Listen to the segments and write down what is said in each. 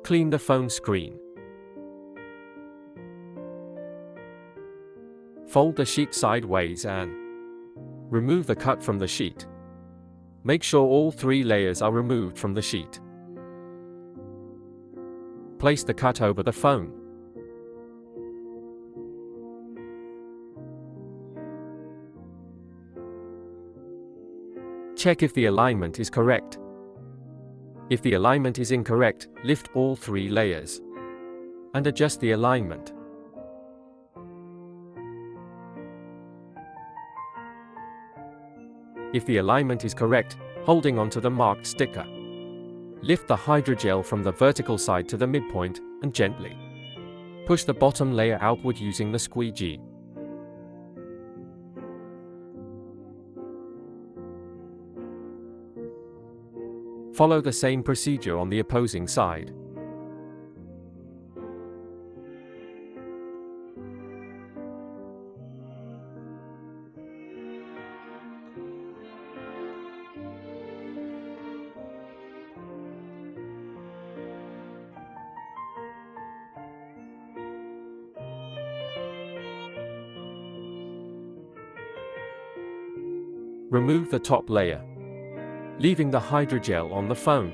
Clean the phone screen. Fold the sheet sideways and remove the cut from the sheet. Make sure all 3 layers are removed from the sheet. Place the cut over the phone. Check if the alignment is correct. If the alignment is incorrect, lift all 3 layers and adjust the alignment. If the alignment is correct, holding onto the marked sticker, lift the hydrogel from the vertical side to the midpoint and gently push the bottom layer outward using the squeegee. Follow the same procedure on the opposing side. Remove the top layer, leaving the hydrogel on the phone.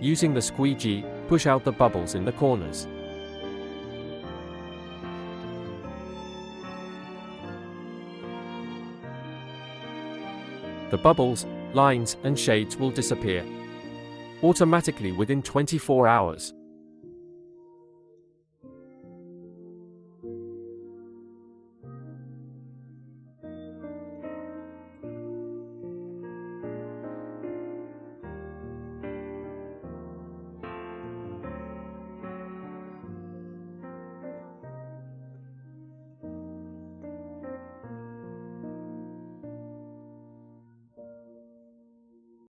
Using the squeegee, push out the bubbles in the corners. The bubbles, lines, and shades will disappear automatically within 24 hours.